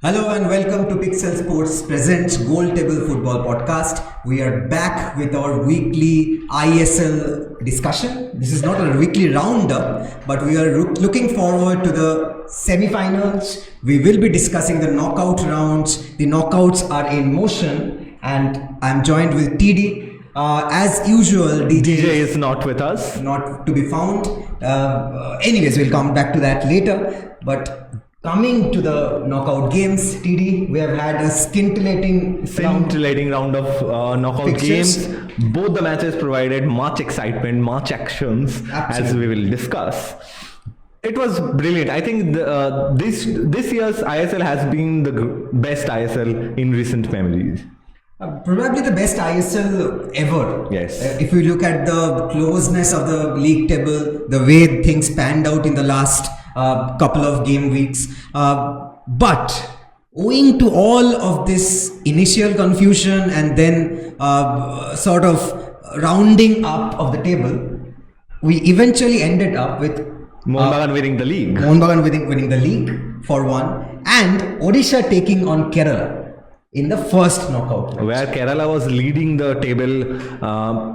Hello and welcome to Pixel Sports presents Goal Table Football Podcast. We are back with our weekly ISL discussion. This is not a weekly roundup, but we are looking forward to the semi-finals. We will be discussing the knockout rounds. The knockouts are in motion, and I'm joined with TD. As usual, DJ is not with us. Not to be found. Anyways, we'll come back to that later. But coming to the knockout games, TD, we have had a scintillating round of knockout fixtures. games. Both the matches provided much excitement, much actions, as we will discuss. It was brilliant. I think this year's ISL has been the best ISL in recent memories. Probably the best ISL ever. Yes. If you look at the closeness of the league table, the way things panned out in the last couple of game weeks. But owing to all of this initial confusion and then sort of rounding up of the table, we eventually ended up with Mohun Bagan winning the league. Mohun Bagan winning the league for one, and Odisha taking on Kerala in the first knockout match. Where Kerala was leading the table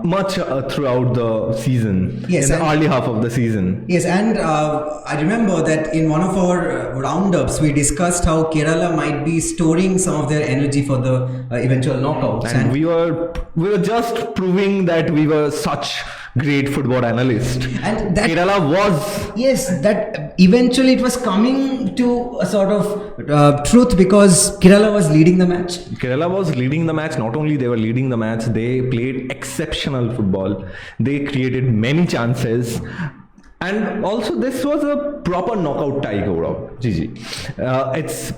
much throughout the season, Yes, in the early half of the season. Yes, and I remember that in one of our roundups, we discussed how Kerala might be storing some of their energy for the eventual knockouts. And we were just proving that we were such great football analysts. And that, Kerala was. yes, that eventually it was coming to a sort of truth because Kerala was leading the match. Kerala was leading the match. Not only they were leading the match, they played exceptional football. They created many chances. And also, this was a proper knockout tie, Gourab. GG. It's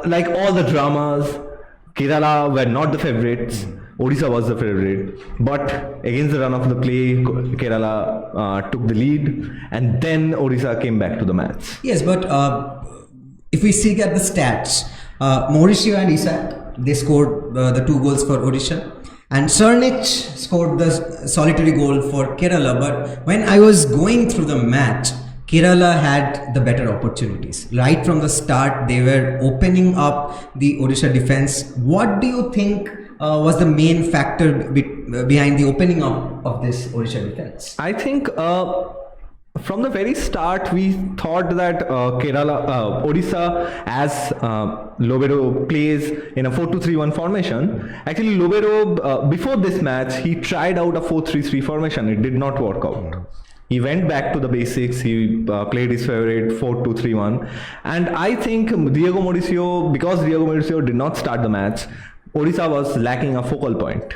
like all the dramas. Kerala were not the favorites. Odisha was the favorite. But against the run of the play, Kerala took the lead. And then Odisha came back to the match. Yes, but if we see at the stats, Mauricio and Isaac, they scored the 2 goals for Odisha. And Cernic scored the solitary goal for Kerala. But when I was going through the match, Kerala had the better opportunities. Right from the start, they were opening up the Odisha defense. What do you think was the main factor behind the opening up of this Odisha defense? I think from the very start, we thought that Odisha, as Lobero plays in a 4-2-3-1 formation. Actually, Lobero, before this match, he tried out a 4-3-3 formation. It did not work out. He went back to the basics. He played his favorite 4-2-3-1. And I think because Diego Mauricio did not start the match, Odisha was lacking a focal point.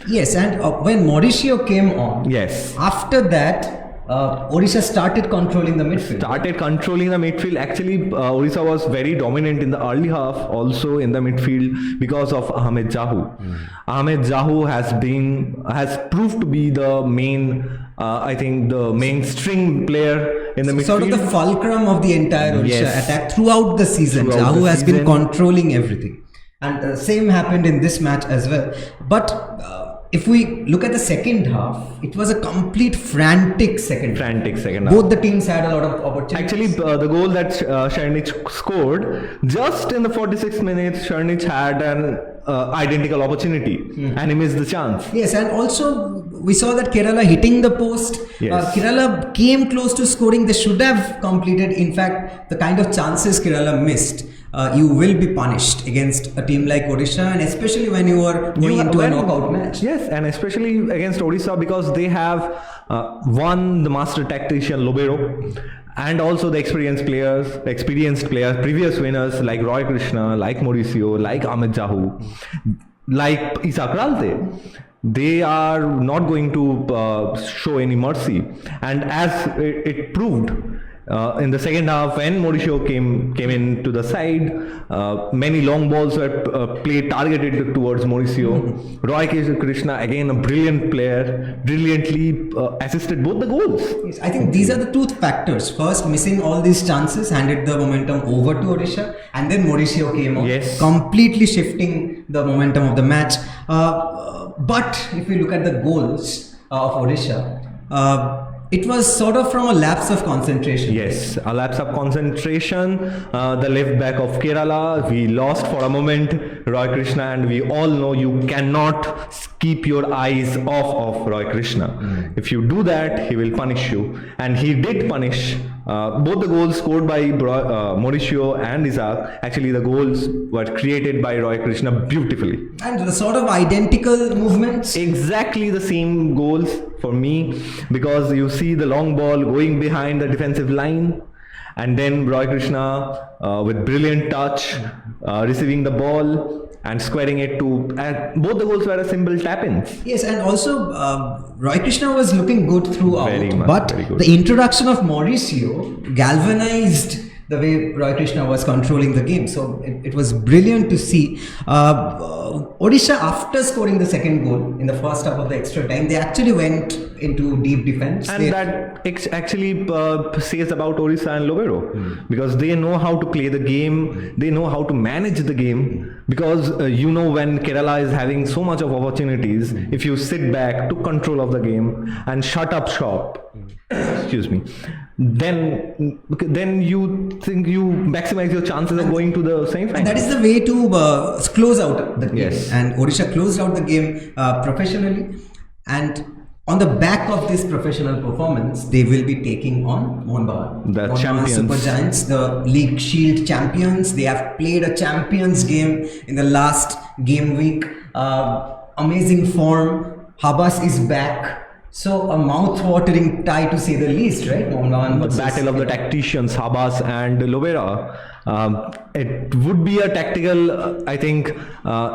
Yes, and when Mauricio came on, yes, after that, Odisha started controlling the midfield. Actually, Odisha was very dominant in the early half, also in the midfield because of Ahmed Jahu. Ahmed Jahu has proved to be the main, I think, the main string player in the midfield. Sort of the fulcrum of the entire Odisha attack throughout the season. Jahu has been controlling everything. And same happened in this match as well. But if we look at the second half, it was a complete frantic second half. Both the teams had a lot of opportunities. Actually, the goal that Cernic scored, just in the 46 minutes, Cernic had an identical opportunity and he missed the chance. Yes, and also we saw that Kerala hitting the post. Yes. Kerala came close to scoring. They should have completed. In fact, the kind of chances Kerala missed, you will be punished against a team like Odisha, and especially when you are going into a knockout match. Yes, and especially against Odisha because they have won the master tactician Lobero, and also the experienced players, previous winners like Roy Krishna, like Mauricio, like Ahmed Jahu, like Isak Ralte. They are not going to show any mercy, and as it proved in the second half, when Mauricio came into the side, many long balls were played targeted towards Mauricio. Roy Krishna, again a brilliant player, brilliantly assisted both the goals. Yes, I think these are the two factors. First, missing all these chances handed the momentum over to Odisha, and then Mauricio came on, completely shifting the momentum of the match. But if we look at the goals of Odisha, it was sort of from a lapse of concentration. Yes, a lapse of concentration. The left back of Kerala, we lost for a moment Roy Krishna, and we all know you cannot keep your eyes off of Roy Krishna. If you do that, he will punish you, and he did punish. Both the goals scored by Mauricio and Isaac, actually the goals were created by Roy Krishna beautifully. And the sort of identical movements. Exactly the same goals for me, because you see the long ball going behind the defensive line, and then Roy Krishna with brilliant touch receiving the ball and squaring it to, and both the goals were a simple tap-ins. Yes, and also Roy Krishna was looking good throughout, Very much, but very good. the introduction of Mauricio galvanized the way Roy Krishna was controlling the game. So it was brilliant to see. Odisha, after scoring the second goal in the first half of the extra time, they actually went into deep defense. And that actually says about Odisha and Lobero, because they know how to play the game, they know how to manage the game, because you know, when Kerala is having so much of opportunities, if you sit back, took control of the game and shut up shop, excuse me, then you think you maximize your chances of going to the semi-final. And that is the way to close out the game. Yes. And Odisha closed out the game professionally. And on the back of this professional performance, they will be taking on Mohun Bagan. The Mohun Bagan champions. Super Giants, the League Shield champions. They have played a champions game in the last game week. Amazing form. Habas is back. So a mouth-watering tie, to say the least, right? Mohun Bagan The versus- battle of the tacticians, Habas and Lobera. It would be a tactical, I think,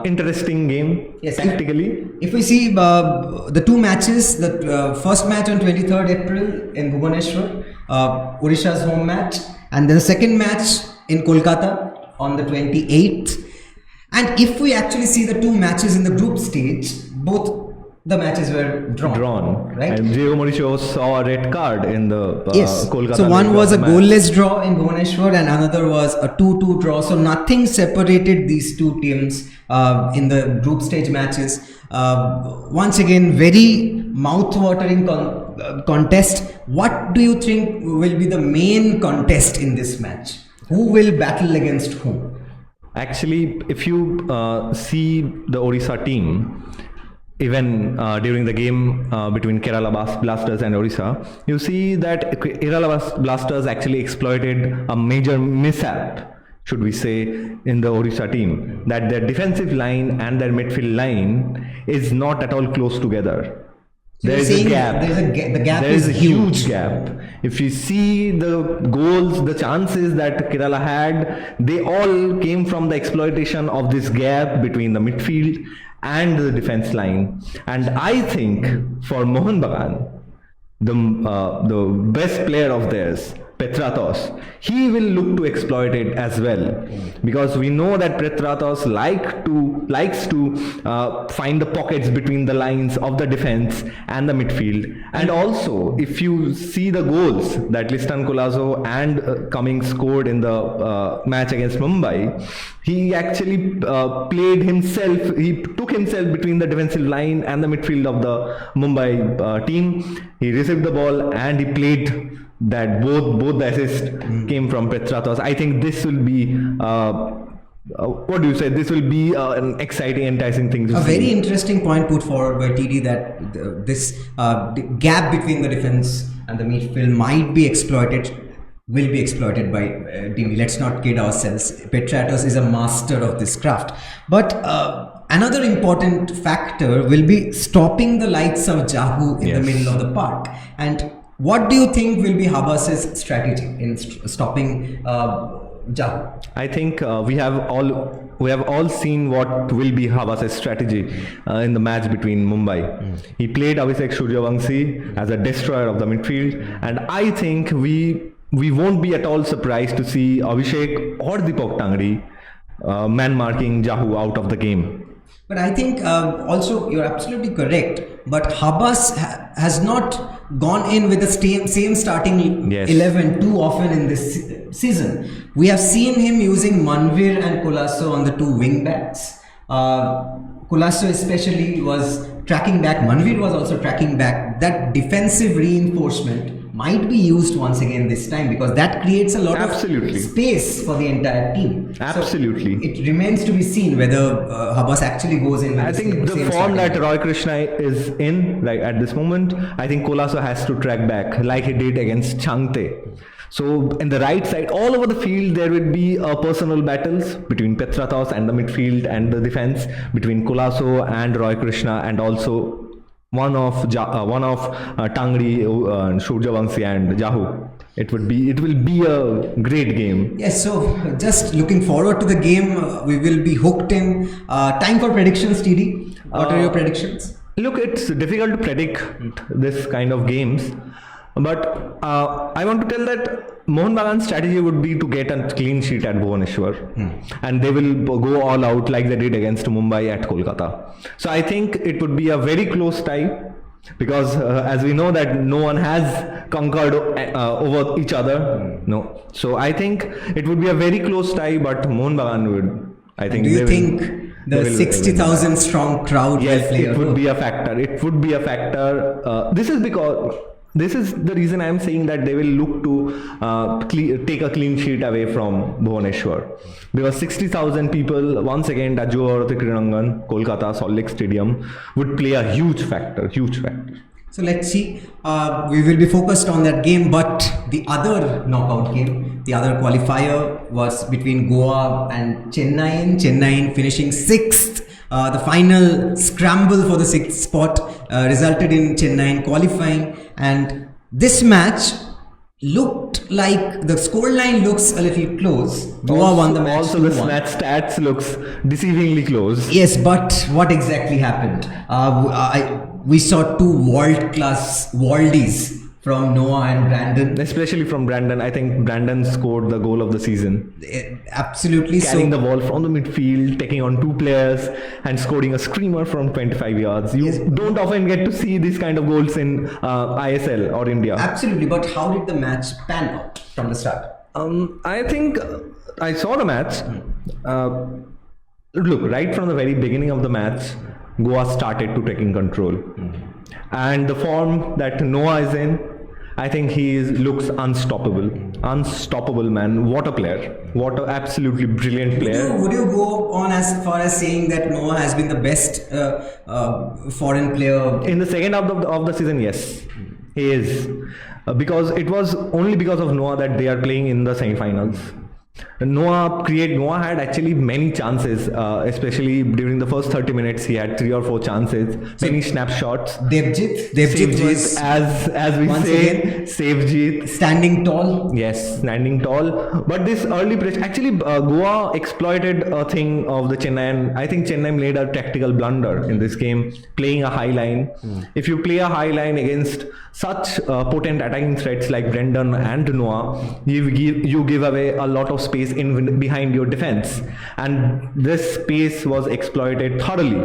interesting game. Yes, tactically. If we see the two matches, the first match on 23rd April in Bhubaneswar, Odisha's home match, and then the second match in Kolkata on the 28th. And if we actually see the two matches in the group stage, both the matches were drawn, right? And Diego Mauricio saw a red card in the Yes. Kolkata. So one was a match. goalless draw in Bhubaneswar, and another was a 2-2 draw. So nothing separated these two teams in the group stage matches. Once again, very mouth-watering contest. What do you think will be the main contest in this match? Who will battle against whom? Actually, if you see the Odisha team, even during the game between Kerala Blasters and Odisha, you see that Kerala Blasters actually exploited a major mishap, should we say, in the Odisha team, that their defensive line and their midfield line is not at all close together. There is a gap. The gap There is a huge gap. If you see the goals, the chances that Kerala had, they all came from the exploitation of this gap between the midfield and the defense line. And I think for Mohun Bagan, the best player of theirs, Petratos, he will look to exploit it as well, because we know that Petratos likes to find the pockets between the lines of the defense and the midfield. And also, if you see the goals that Listan Colazo and Cummings scored in the match against Mumbai, he actually played himself, he took himself between the defensive line and the midfield of the Mumbai team. He received the ball and he played that. Both the assists came from Petratos. I think this will be what do you say? This will be an exciting, enticing thing to see. A very interesting point put forward by TD, that this gap between the defense and the midfield will be exploited by Dimi. Let's not kid ourselves. Petratos is a master of this craft. But another important factor will be stopping the likes of Jahu in the middle of the park. And what do you think will be Habas's strategy in stopping Jahu? I think we have all seen what will be Habas's strategy in the match between Mumbai. He played Abhishek Suryavanshi as a destroyer of the midfield, and I think we won't be at all surprised to see Abhishek or Deepak Tangri man marking Jahu out of the game. But I think also you're absolutely correct. But Habas has not gone in with the same starting 11 too often in this season. We have seen him using Manvir and Colasso on the two wing backs. Kulaso especially was tracking back. Manveer was also tracking back. That defensive reinforcement might be used once again this time, because that creates a lot Absolutely. of space for the entire team. Absolutely. So it remains to be seen whether Habas actually goes in. With I think the same form strategy. that Roy Krishna is in, like at this moment, I think Kolaso has to track back like he did against Changte. So in the right side, all over the field, there will be personal battles between Petratos and the midfield and the defense, between Kolaso and Roy Krishna, and also one of Tangri, Surjavanshi and Jahu. It will be a great game. Yes, so just looking forward to the game. We will be hooked in. Time for predictions, TD. What are your predictions? Look, it's difficult to predict this kind of games, but I want to tell that Mohun Bagan's strategy would be to get a clean sheet at Bhubaneswar, and they will go all out like they did against Mumbai at Kolkata. So I think it would be a very close tie, because as we know that no one has conquered over each other. No, so I think it would be a very close tie, but Mohun Bagan would. I think. Do you think the 60,000 strong crowd Yes, will play it would be a factor. It would be a factor. This is the reason I am saying that they will look to take a clean sheet away from Bhubaneswar, because 60,000 people once again at Jayawardene Kridangan, Kolkata, Salt Lake Stadium would play a huge factor. So let's see. We will be focused on that game, but the other knockout game, the other qualifier, was between Goa and Chennai. Chennai finishing 6th. The final scramble for the 6th spot resulted in Chennai qualifying, and this match looked like the scoreline looks a little close. Goa won the match. Also, the 2-1. match stats looks deceivingly close. Yes, but what exactly happened? We saw two world-class worldies from Noah and Brandon. Especially from Brandon. I think Brandon scored the goal of the season. Absolutely. Carrying the ball from the midfield, taking on two players and scoring a screamer from 25 yards. You don't often get to see these kind of goals in ISL or India. Absolutely. But how did the match pan out from the start? I think I saw the match. Look, right from the very beginning of the match, Goa started to taking control. And the form that Noah is in, I think looks unstoppable. Unstoppable, man. What a player. What an absolutely brilliant player. Would you go on as far as saying that Noah has been the best foreign player? In the second half of the season, yes. He is. Because it was only because of Noah that they are playing in the semi-finals. Noah had actually many chances, especially during the first 30 minutes. He had 3 or 4 chances, many snapshots. Debjoy was, as we say, again, Savejit. standing tall. Yes, standing tall. But this early pressure, actually, Goa exploited a thing of the Chennai, and I think Chennai made a tactical blunder in this game, playing a high line. If you play a high line against such potent attacking threats like Brendan and Noah, you give away a lot of space behind your defense, and this space was exploited thoroughly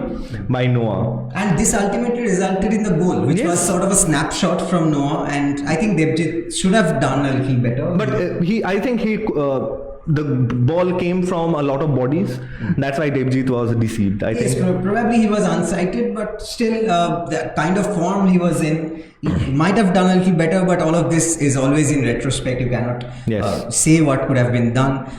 by Noah. And this ultimately resulted in the goal, which was sort of a snapshot from Noah, and I think Debjoy should have done a little better. But the ball came from a lot of bodies. That's why Debjoy was deceived. I think probably he was unsighted, but still, the kind of form he was in, he might have done a little better. But all of this is always in retrospect. You cannot say what could have been done.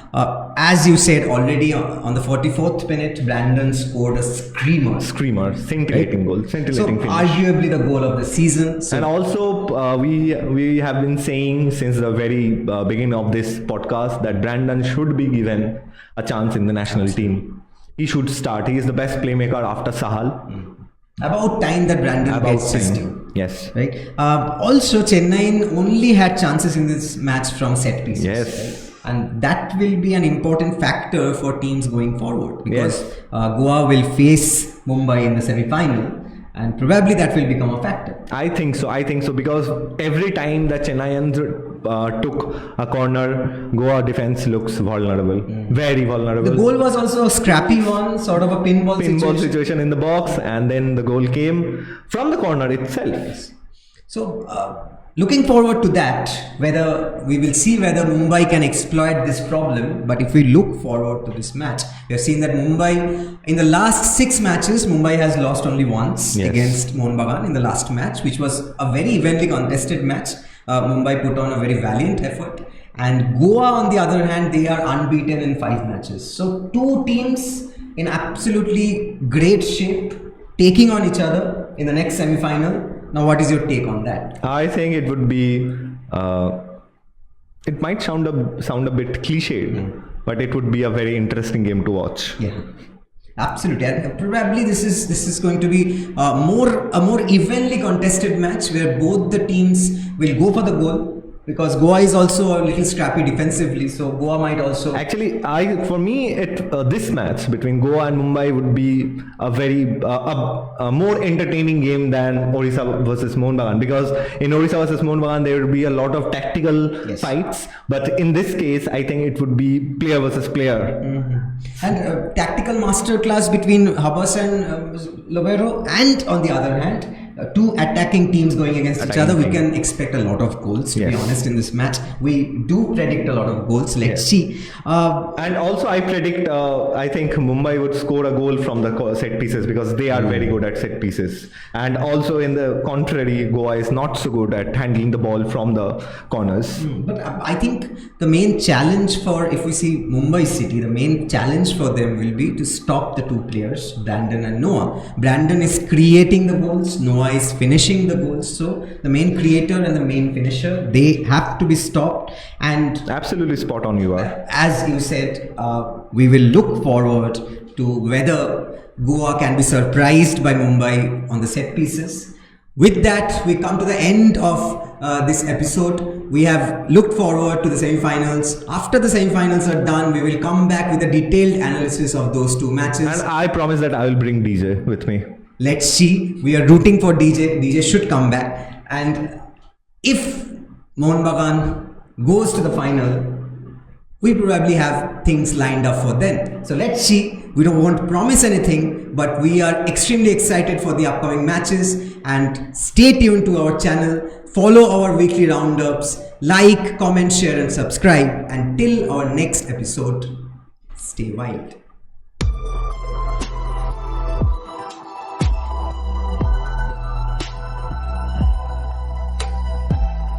As you said already, on the 44th minute, Brandon scored a screamer, scintillating goal, scintillating finish. Arguably the goal of the season. And also, we have been saying since the very beginning of this podcast that Brandon should be given a chance in the national team. He should start. He is the best playmaker after Sahal. About time that Brandon gets his due. Yes. Right. Also, Chennai only had chances in this match from set pieces. Yes. Right? And that will be an important factor for teams going forward, because Goa will face Mumbai in the semi-final, and probably that will become a factor. I think so, because every time that Chennaians took a corner, Goa defense looks vulnerable, very vulnerable. The goal was also a scrappy one, sort of a pinball situation in the box, and then the goal came from the corner itself. So looking forward to that, whether we will see whether Mumbai can exploit this problem. But if we look forward to this match, we have seen that Mumbai, in the last 6 matches, Mumbai has lost only once against Mohun Bagan in the last match, which was a very evenly contested match. Mumbai put on a very valiant effort. And Goa, on the other hand, they are unbeaten in 5 matches. So 2 teams in absolutely great shape, taking on each other in the next semi-final. Now, what is your take on that? I think it would be. It might sound a bit cliched, but it would be a very interesting game to watch. Yeah, absolutely. And probably this is going to be a more evenly contested match where both the teams will go for the goal. Because Goa is also a little scrappy defensively, so Goa might also. Actually, for me, this match between Goa and Mumbai would be a very a more entertaining game than Odisha versus Mohun Bagan, because in Odisha versus Mohun Bagan there would be a lot of tactical fights, but in this case, I think it would be player versus player. And tactical masterclass between Habas and Lobero, and on the other hand, 2 attacking teams going against each other. We can expect a lot of goals, to be honest, in this match. We do predict a lot of goals. Let's see. And also, I predict, I think Mumbai would score a goal from the set pieces, because they are very good at set pieces. And also, in the contrary, Goa is not so good at handling the ball from the corners. But I think the main challenge for, if we see Mumbai City, the main challenge for them will be to stop the 2 players, Brandon and Noah. Brandon is creating the goals, Noah is finishing the goals. So the main creator and the main finisher, they have to be stopped. And absolutely spot on you are. As you said, we will look forward to whether Goa can be surprised by Mumbai on the set pieces. With that, we come to the end of this episode. We have looked forward to the semi-finals. After the semi-finals are done, we will come back with a detailed analysis of those 2 matches. And I promise that I will bring DJ with me. Let's see. We are rooting for DJ. DJ should come back. And if Mohun Bagan goes to the final, we probably have things lined up for them. So let's see. We don't want to promise anything, but we are extremely excited for the upcoming matches. And stay tuned to our channel. Follow our weekly roundups. Like, comment, share and subscribe. Until our next episode, stay wild.